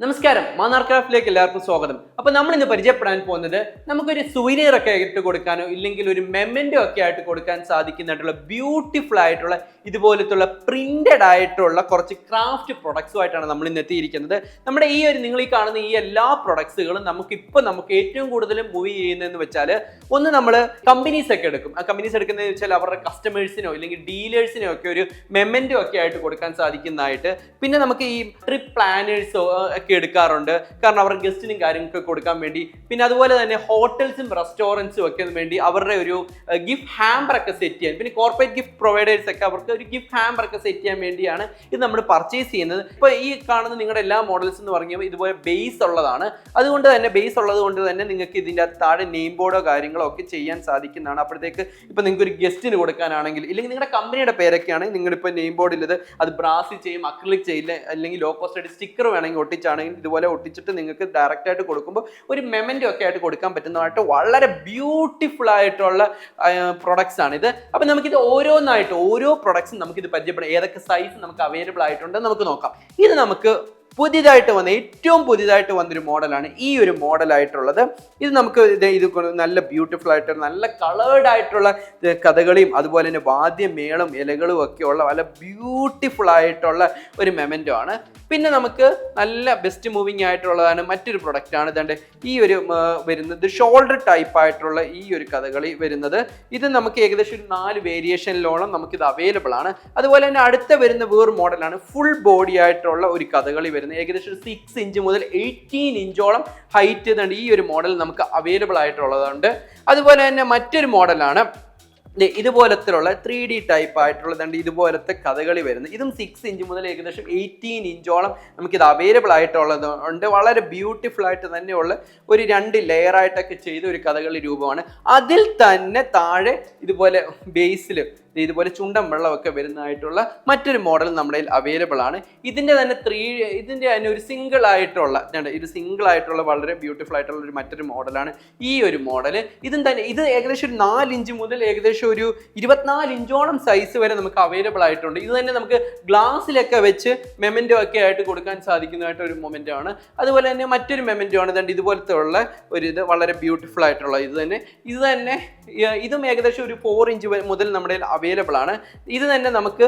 നമസ്കാരം, മാന്നാർ ക്രാഫ്റ്റിലേക്ക് എല്ലാവർക്കും സ്വാഗതം. അപ്പോൾ നമ്മൾ ഇന്ന് പരിചയപ്പെടാൻ പോകുന്നത് നമുക്കൊരു സുവനീർ ഒക്കെ ആയിട്ട് കൊടുക്കാനോ ഇല്ലെങ്കിൽ ഒരു മെമ്മൻറ്റോ ഒക്കെ ആയിട്ട് കൊടുക്കാൻ സാധിക്കുന്നതായിട്ടുള്ള ബ്യൂട്ടിഫുൾ ആയിട്ടുള്ള ഇതുപോലത്തുള്ള പ്രിന്റഡ് ആയിട്ടുള്ള കുറച്ച് ക്രാഫ്റ്റ് പ്രൊഡക്ട്സുമായിട്ടാണ് നമ്മൾ ഇന്ന് എത്തിയിരിക്കുന്നത്. നമ്മുടെ നിങ്ങൾ ഈ കാണുന്ന ഈ എല്ലാ പ്രൊഡക്ട്സുകളും നമുക്ക് ഏറ്റവും കൂടുതൽ മൂവ് ചെയ്യുന്നതെന്ന് വെച്ചാൽ ഒന്ന് നമ്മൾ കമ്പനീസ് ഒക്കെ എടുക്കും. ആ കമ്പനീസ് എടുക്കുന്നതെന്ന് വെച്ചാൽ അവരുടെ കസ്റ്റമേഴ്സിനോ ഇല്ലെങ്കിൽ ഡീലേഴ്സിനോ ഒക്കെ ഒരു മെമ്മൻറ്റോ ഒക്കെ ആയിട്ട് കൊടുക്കാൻ സാധിക്കുന്നതായിട്ട്. പിന്നെ നമുക്ക് ഈ ട്രിപ്പ് പ്ലാനേഴ്സോ ഒക്കെ എടുക്കാറുണ്ട്, കാരണം അവരുടെ ഗസ്റ്റിനും കാര്യങ്ങൾക്ക് കൊടുക്കാൻ വേണ്ടി. പിന്നെ അതുപോലെ തന്നെ ഹോട്ടൽസും റെസ്റ്റോറൻറ്റ്സും ഒക്കെ വേണ്ടി അവരുടെ ഒരു ഗിഫ്റ്റ് ഹാമ്പർ ഒക്കെ സെറ്റ് ചെയ്യാൻ, പിന്നെ കോർപ്പറേറ്റ് ഗിഫ്റ്റ് പ്രൊവൈഡേഴ്സ് ഒക്കെ അവർക്ക് ഒരു ഗിഫ്റ്റ് ഹാമ്പർ ഒക്കെ സെറ്റ് ചെയ്യാൻ വേണ്ടിയാണ് ഇത് നമ്മൾ പർച്ചേസ് ചെയ്യുന്നത്. ഇപ്പോൾ ഈ കാണുന്ന നിങ്ങളുടെ എല്ലാ മോഡൽസ് എന്ന് പറഞ്ഞാൽ ഇതുപോലെ ബേസ് ഉള്ളതാണ്. അതുകൊണ്ട് തന്നെ ബേസ് ഉള്ളത് കൊണ്ട് തന്നെ നിങ്ങൾക്ക് ഇതിൻ്റെ താഴെ നെയിം ബോർഡോ കാര്യങ്ങളോ ഒക്കെ ചെയ്യാൻ സാധിക്കുന്നതാണ്. അപ്പോഴത്തേക്ക് ഇപ്പോൾ നിങ്ങൾക്ക് ഒരു ഗസ്റ്റിന് കൊടുക്കാനാണെങ്കിൽ ഇല്ലെങ്കിൽ നിങ്ങളുടെ കമ്പനിയുടെ പേരൊക്കെയാണെങ്കിൽ നിങ്ങളിപ്പോൾ നെയിം ബോർഡിൽ അത് ബ്രാസിൽ ചെയ്യും, അക്രിലിക് ചെയ്യില്ല, അല്ലെങ്കിൽ ലോ കോസ്റ്റ് ആയിട്ട് സ്റ്റിക്കർ വേണമെങ്കിൽ ഒട്ടിച്ചാണെങ്കിൽ ഇതുപോലെ ഒട്ടിച്ചിട്ട് നിങ്ങൾക്ക് ഡയറക്റ്റ് ആയിട്ട് കൊടുക്കുമ്പോൾ ഒരു മെമൻറ്റോ ഒക്കെ ആയിട്ട് കൊടുക്കാൻ പറ്റുന്നതായിട്ട് വളരെ ബ്യൂട്ടിഫുൾ ആയിട്ടുള്ള പ്രൊഡക്ട്സ് ആണ് ഇത്. അപ്പം നമുക്കിത് ഓരോന്നായിട്ട് ഓരോ പ്രൊഡക്ട്സും നമുക്കിത് പരിചയപ്പെടാം. ഏതൊക്കെ സൈസ് നമുക്ക് അവൈലബിൾ ആയിട്ടുണ്ട് നമുക്ക് നോക്കാം. ഇത് നമുക്ക് ഏറ്റവും പുതിയതായിട്ട് വന്നൊരു മോഡലാണ് ഈ ഒരു മോഡലായിട്ടുള്ളത്. ഇത് നമുക്ക് ഇത് നല്ല ബ്യൂട്ടിഫുൾ ആയിട്ടുള്ള നല്ല കളേർഡ് ആയിട്ടുള്ള കഥകളിയും അതുപോലെ തന്നെ വാദ്യമേളം ഇലകളും ഒക്കെ ഉള്ള നല്ല ബ്യൂട്ടിഫുൾ ആയിട്ടുള്ള ഒരു മെമൻറ്റോ ആണ്. പിന്നെ നമുക്ക് നല്ല ബെസ്റ്റ് മൂവിങ് ആയിട്ടുള്ളതാണ് മറ്റൊരു പ്രൊഡക്റ്റാണ്. ഇതാണ്ട് ഈ ഒരു വരുന്നത് ഷോൾഡർ ടൈപ്പ് ആയിട്ടുള്ള ഈ ഒരു കഥകളി വരുന്നത്. ഇത് നമുക്ക് ഏകദേശം ഒരു 4 വേരിയേഷനിലോളം നമുക്കിത് അവൈലബിൾ ആണ്. അതുപോലെ തന്നെ അടുത്ത വരുന്ന വേറെ മോഡലാണ് ഫുൾ ബോഡി ആയിട്ടുള്ള ഒരു കഥകളി വരുന്നത്. ഏകദേശം 6 ഇഞ്ച് മുതൽ 18 ഇഞ്ചോളം ഹൈറ്റ് ഇതുണ്ട്. ഈ ഒരു മോഡൽ നമുക്ക് അവൈലബിൾ ആയിട്ടുള്ളതുണ്ട്. അതുപോലെ തന്നെ മറ്റൊരു മോഡലാണ് ഇതുപോലത്തിലുള്ള 3D ടൈപ്പ് ആയിട്ടുള്ളതുണ്ട്. ഇതുപോലത്തെ കഥകളി വരുന്നത് ഇതും 6 ഇഞ്ച് മുതൽ ഏകദേശം 18 ഇഞ്ചോളം നമുക്കിത് അവൈലബിൾ ആയിട്ടുള്ളത് ഉണ്ട്. വളരെ ബ്യൂട്ടിഫുൾ ആയിട്ട് തന്നെയുള്ള ഒരു 2 ലെയർ ആയിട്ടൊക്കെ ചെയ്ത ഒരു കഥകളി രൂപമാണ്. അതിൽ തന്നെ താഴെ ഇതുപോലെ ബേസിൽ ഇതുപോലെ ചുണ്ടൻ വെള്ളമൊക്കെ വരുന്നതായിട്ടുള്ള മറ്റൊരു മോഡൽ നമ്മുടെ കയ്യിൽ അവൈലബിൾ ആണ്. ഇതിൻ്റെ തന്നെ ഒരു സിംഗിൾ ആയിട്ടുള്ള വളരെ ബ്യൂട്ടിഫുൾ ആയിട്ടുള്ള ഒരു മറ്റൊരു മോഡലാണ് ഈ ഒരു മോഡൽ. ഇത് ഏകദേശം ഒരു 4 ഇഞ്ച് മുതൽ ഏകദേശം ഒരു 24 ഇഞ്ചോളം സൈസ് വരെ നമുക്ക് അവൈലബിൾ ആയിട്ടുണ്ട്. ഇത് തന്നെ നമുക്ക് ഗ്ലാസ്സിലൊക്കെ വെച്ച് മെമൻറ്റോ ഒക്കെ ആയിട്ട് കൊടുക്കാൻ സാധിക്കുന്നതായിട്ട് ഒരു മൊമെൻ്റോ ആണ്. അതുപോലെ തന്നെ മറ്റൊരു മെമൻറ്റോ ആണ് ഇതുപോലത്തെ ഉള്ള ഒരു വളരെ ബ്യൂട്ടിഫുൾ ആയിട്ടുള്ള ഇതും ഏകദേശം ഒരു 4 ഇഞ്ച് മുതൽ നമ്മുടെ അവൈലബിൾ ആണ്. ഇത് തന്നെ നമുക്ക്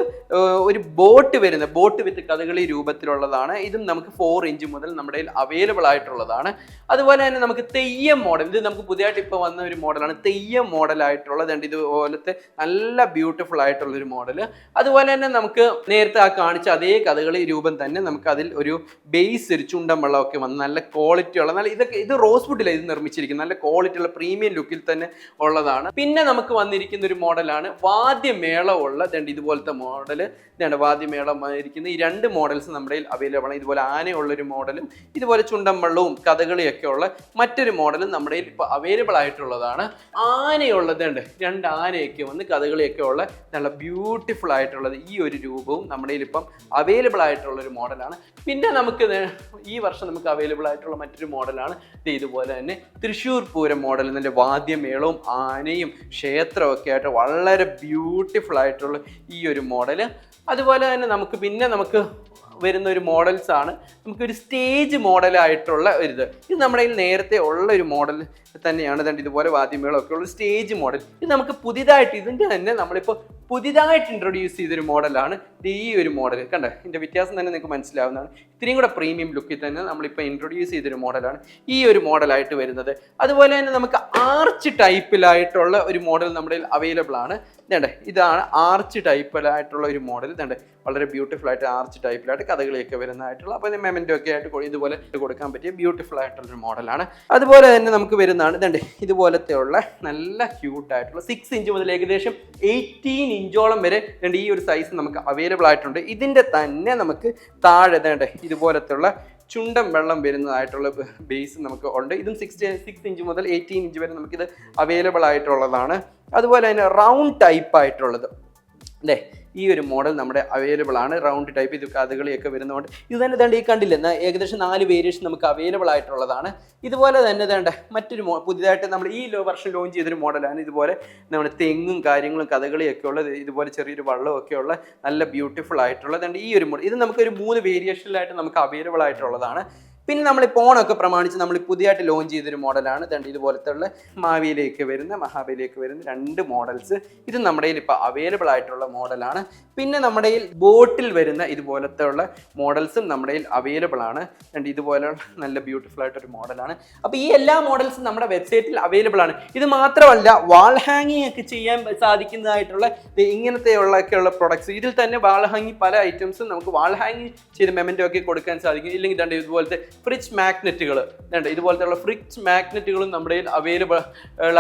ഒരു ബോട്ട് വിത്ത് കഥകളി രൂപത്തിലുള്ളതാണ്. ഇതും നമുക്ക് 4 ഇഞ്ച് മുതൽ നമ്മുടെ അവൈലബിൾ ആയിട്ടുള്ളതാണ്. അതുപോലെ തന്നെ നമുക്ക് തെയ്യം മോഡൽ, ഇത് നമുക്ക് പുതിയതായിട്ട് ഇപ്പോൾ വന്ന ഒരു മോഡലാണ് തെയ്യം മോഡലായിട്ടുള്ളത്. ഇതുപോലത്തെ നല്ല ബ്യൂട്ടിഫുൾ ആയിട്ടുള്ളൊരു മോഡൽ. അതുപോലെ തന്നെ നമുക്ക് നേരത്തെ കാണിച്ച അതേ കഥകളി രൂപം തന്നെ നമുക്ക് അതിൽ ഒരു ബേസ് ഒരു ചുണ്ടൻ വെള്ളമൊക്കെ വന്ന് നല്ല ക്വാളിറ്റി ഉള്ള ഇത് റോസ് വുഡിലാണ് ഇത് നിർമ്മിച്ചിരിക്കുന്നത്. നല്ല ക്വാളിറ്റി ഉള്ള പ്രീമിയം ലുക്കിൽ തന്നെ ഉള്ളതാണ്. പിന്നെ നമുക്ക് വന്നിരിക്കുന്ന ഒരു മോഡലാണ് വാദ്യമേളമുള്ള ഇതുപോലത്തെ മോഡൽ. വാദ്യമേളം ഇരിക്കുന്ന ഈ 2 മോഡൽസ് നമ്മുടെ അവൈലബിൾ ആണ്. ഇതുപോലെ ആനയുള്ളൊരു മോഡലും ഇതുപോലെ ചുണ്ടൻ വെള്ളവും കഥകളിയൊക്കെ ഉള്ള മറ്റൊരു മോഡലും നമ്മുടെ ഇപ്പോൾ അവൈലബിൾ ആയിട്ടുള്ളതാണ്. ആനയുള്ളത് 2 ആനയൊക്കെ വന്ന് കഥകളിയൊക്കെ ഉള്ള നല്ല ബ്യൂട്ടിഫുൾ ആയിട്ടുള്ളത് ഈ ഒരു രൂപവും നമ്മുടെ ഇപ്പം അവൈലബിൾ ആയിട്ടുള്ളൊരു മോഡലാണ്. പിന്നെ നമുക്ക് ഈ വർഷം നമുക്ക് അവൈലബിൾ ആയിട്ടുള്ള മറ്റൊരു മോഡലാണ് ഇതുപോലെ തന്നെ തൃശ്ശൂർ പൂരം മോഡൽ. നല്ല വാദ്യമേളവും ആനയും ക്ഷേത്രമൊക്കെ ആയിട്ട് വളരെ ബ്യൂട്ടിഫുൾ ആയിട്ടുള്ള ഈ ഒരു മോഡല്. അതുപോലെ തന്നെ നമുക്ക് വരുന്ന ഒരു മോഡൽസ് ആണ് നമുക്കൊരു സ്റ്റേജ് മോഡലായിട്ടുള്ള ഇത് നമ്മുടെ കയ്യിൽ നേരത്തെ ഉള്ള ഒരു മോഡൽ തന്നെയാണ്. ഇതുപോലെ വാദ്യമേളമൊക്കെ ഉള്ള സ്റ്റേജ് മോഡൽ. ഇത് നമുക്ക് പുതിയതായിട്ട് ഇതിൻ്റെ തന്നെ നമ്മളിപ്പോൾ പുതിയതായിട്ട് ഇൻട്രൊഡ്യൂസ് ചെയ്തൊരു മോഡലാണ് ഈ ഒരു മോഡൽ. കണ്ടോ, ഇതിൻ്റെ വ്യത്യാസം തന്നെ നിങ്ങൾക്ക് മനസ്സിലാവുന്നതാണ്. ഇത്രയും കൂടെ പ്രീമിയം ലുക്കിൽ തന്നെ നമ്മളിപ്പോൾ ഇൻട്രൊഡ്യൂസ് ചെയ്തൊരു മോഡലാണ് ഈ ഒരു മോഡലായിട്ട് വരുന്നത്. അതുപോലെ തന്നെ നമുക്ക് ആർച്ച് ടൈപ്പിലായിട്ടുള്ള ഒരു മോഡൽ നമ്മുടെ അവൈലബിൾ ആണ്. ഇതാണ് ആർച്ച് ടൈപ്പിലായിട്ടുള്ള ഒരു മോഡൽ. വളരെ ബ്യൂട്ടിഫുൾ ആയിട്ട് ആർച്ച് ടൈപ്പിലായിട്ട് കഥകളിയൊക്കെ വരുന്നതായിട്ടുള്ള, അപ്പോൾ മെമൻറ്റോ ഒക്കെ ആയിട്ട് ഇതുപോലെ കൊടുക്കാൻ പറ്റിയ ബ്യൂട്ടിഫുൾ ആയിട്ടുള്ളൊരു മോഡലാണ്. അതുപോലെ തന്നെ നമുക്ക് വരുന്നതാണ് ഇതുപോലത്തെ ഉള്ള നല്ല ക്യൂട്ടായിട്ടുള്ള 6 ഇഞ്ച് മുതൽ ഏകദേശം 18 ഇഞ്ചോളം വരെ ഈ ഒരു സൈസ് നമുക്ക് അവൈലബിൾ ആയിട്ടുണ്ട്. ഇതിൻ്റെ തന്നെ നമുക്ക് താഴെ ഇതുപോലത്തെ ഉള്ള ചുണ്ടൻ വെള്ളം വരുന്നതായിട്ടുള്ള ബേസ് നമുക്ക് ഉണ്ട്. ഇതും 6 ഇഞ്ച് മുതൽ 18 ഇഞ്ച് വരെ നമുക്കിത് അവൈലബിൾ ആയിട്ടുള്ളതാണ്. അതുപോലെ തന്നെ റൗണ്ട് ടൈപ്പ് ആയിട്ടുള്ളത് ഈ ഒരു മോഡൽ നമ്മുടെ അവൈലബിൾ ആണ്. റൗണ്ട് ടൈപ്പ് ഇത് കഥകളിയൊക്കെ വരുന്നതുകൊണ്ട് ഇത് തന്നെ ഈ കണ്ടില്ല ഏകദേശം 4 വേരിയേഷൻ നമുക്ക് അവൈലബിൾ ആയിട്ടുള്ളതാണ്. ഇതുപോലെ തന്നെ മറ്റൊരു പുതിയതായിട്ട് നമ്മൾ ഈ വർഷം ലോഞ്ച് ചെയ്തൊരു മോഡലാണ്. ഇതുപോലെ നമ്മുടെ തെങ്ങും കാര്യങ്ങളും കഥകളിയൊക്കെ ഉള്ളത്, ഇതുപോലെ ചെറിയൊരു വള്ളമൊക്കെ ഉള്ള നല്ല ബ്യൂട്ടിഫുൾ ആയിട്ടുള്ളത് ഈ ഒരു മോഡൽ. ഇത് നമുക്കൊരു 3 വേരിയേഷനിലായിട്ട് നമുക്ക് അവൈലബിൾ ആയിട്ടുള്ളതാണ്. പിന്നെ നമ്മൾ ഓണമൊക്കെ പ്രമാണിച്ച് നമ്മൾ പുതിയതായിട്ട് ലോഞ്ച് ചെയ്തൊരു മോഡലാണ് ഇതുപോലത്തെ ഉള്ള മഹാബലിയിലേക്ക് വരുന്ന 2 മോഡൽസ്. ഇത് നമ്മുടെ കയ്യിൽ ഇപ്പോൾ അവൈലബിൾ ആയിട്ടുള്ള മോഡലാണ്. പിന്നെ നമ്മുടെ കയ്യിൽ ബോട്ടിൽ വരുന്ന ഇതുപോലത്തെ ഉള്ള മോഡൽസും നമ്മുടെ കയ്യിൽ അവൈലബിൾ ആണ്. ഇതുപോലെയുള്ള നല്ല ബ്യൂട്ടിഫുൾ ആയിട്ടൊരു മോഡലാണ്. അപ്പോൾ ഈ എല്ലാ മോഡൽസും നമ്മുടെ വെബ്സൈറ്റിൽ അവൈലബിൾ ആണ്. ഇത് മാത്രമല്ല വാൾ ഹാങ്ങിങ് ഒക്കെ ചെയ്യാൻ സാധിക്കുന്നതായിട്ടുള്ള ഇങ്ങനത്തെയുള്ള പ്രൊഡക്ട്സ്. ഇതിൽ തന്നെ വാൾ ഹാങ്ങിങ് പല ഐറ്റംസും നമുക്ക് വാൾ ഹാങ് ചെയ്ത് മെമൻറ്റോ ഒക്കെ കൊടുക്കാൻ സാധിക്കും. ഇല്ലെങ്കിൽ ഇതുപോലത്തെ ഫ്രിഡ്ജ് മാഗ്നറ്റുകൾ ഇതുപോലത്തെ ഫ്രിഡ്ജ് മാഗ്നറ്റുകളും നമ്മുടെ അവൈലബിൾ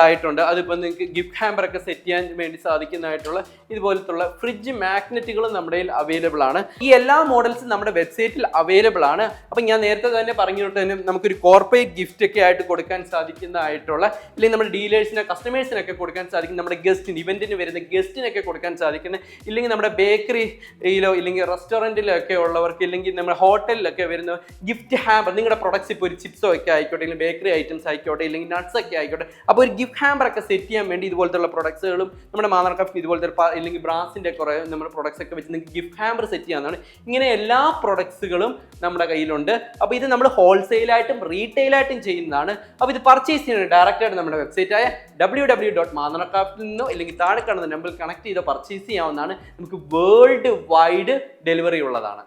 ആയിട്ടുണ്ട്. അതിപ്പോൾ നിങ്ങൾക്ക് ഗിഫ്റ്റ് ഹാമ്പർ ഒക്കെ സെറ്റ് ചെയ്യാൻ വേണ്ടി സാധിക്കുന്നതായിട്ടുള്ള ഇതുപോലത്തുള്ള ഫ്രിഡ്ജ് മാഗ്നറ്റുകളും നമ്മുടെ അവൈലബിൾ ആണ്. ഈ എല്ലാ മോഡൽസും നമ്മുടെ വെബ്സൈറ്റിൽ അവൈലബിൾ ആണ്. അപ്പം ഞാൻ നേരത്തെ തന്നെ പറഞ്ഞിട്ട് തന്നെ നമുക്കൊരു കോർപ്പറേറ്റ് ഗിഫ്റ്റ് ഒക്കെ ആയിട്ട് കൊടുക്കാൻ സാധിക്കുന്നതായിട്ടുള്ള, ഇല്ലെങ്കിൽ നമ്മുടെ ഡീലേഴ്സിന് കസ്റ്റമേഴ്സിനൊക്കെ കൊടുക്കാൻ സാധിക്കും, നമ്മുടെ ഗസ്റ്റിന് ഇവന്റിന് വരുന്ന ഗസ്റ്റിനൊക്കെ കൊടുക്കാൻ സാധിക്കുന്ന, ഇല്ലെങ്കിൽ നമ്മുടെ ബേക്കറിയിലോ ഇല്ലെങ്കിൽ റെസ്റ്റോറൻറ്റിലോ ഒക്കെ ഉള്ളവർക്ക്, ഇല്ലെങ്കിൽ നമ്മുടെ ഹോട്ടലിലൊക്കെ വരുന്ന ഗിഫ്റ്റ് ഹാമ്പർ, നിങ്ങളുടെ പ്രൊഡക്ട്സ് ഇപ്പോൾ ഒരു ചിപ്സോ ഒക്കെ ആയിക്കോട്ടെ, അല്ലെങ്കിൽ ബേക്കറി ഐറ്റംസ് ആയിക്കോട്ടെ, ഇല്ലെങ്കിൽ നട്ട്സ് ഒക്കെ ആയിക്കോട്ടെ, അപ്പോൾ ഒരു ഗിഫ്റ്റ് ഹാമ്പർ ഒക്കെ സെറ്റ് ചെയ്യാൻ വേണ്ടി ഇതുപോലത്തെ പ്രൊഡക്ട്സുകളും നമ്മുടെ മാതൃക്രാഫ്റ്റ് ഇതുപോലത്തെ ഇല്ലെങ്കിൽ ബ്രാസിൻ്റെ കുറേ നമ്മുടെ പ്രൊഡക്ട്സ് ഒക്കെ വെച്ച് നിങ്ങൾക്ക് ഗിഫ്റ്റ് ഹാമ്പർ സെറ്റ് ചെയ്യാവുന്നതാണ്. ഇങ്ങനെ എല്ലാ പ്രൊഡക്ട്സുകളും നമ്മുടെ കയ്യിലുണ്ട്. അപ്പോൾ ഇത് നമ്മൾ ഹോൾസെയിലായിട്ടും റീറ്റെയിലായിട്ടും ചെയ്യുന്നതാണ്. അപ്പോൾ ഇത് പർച്ചേസ് ചെയ്യുന്നത് ഡയറക്റ്റായിട്ട് നമ്മുടെ വെബ്സൈറ്റായ www.manarcraft നിന്നോ ഇല്ലെങ്കിൽ താഴെ കാണുന്ന നമ്പറിൽ കണക്ട് ചെയ്ത് പർച്ചേസ് ചെയ്യാവുന്നതാണ്. നമുക്ക് വേൾഡ് വൈഡ് ഡെലിവറി ഉള്ളതാണ്.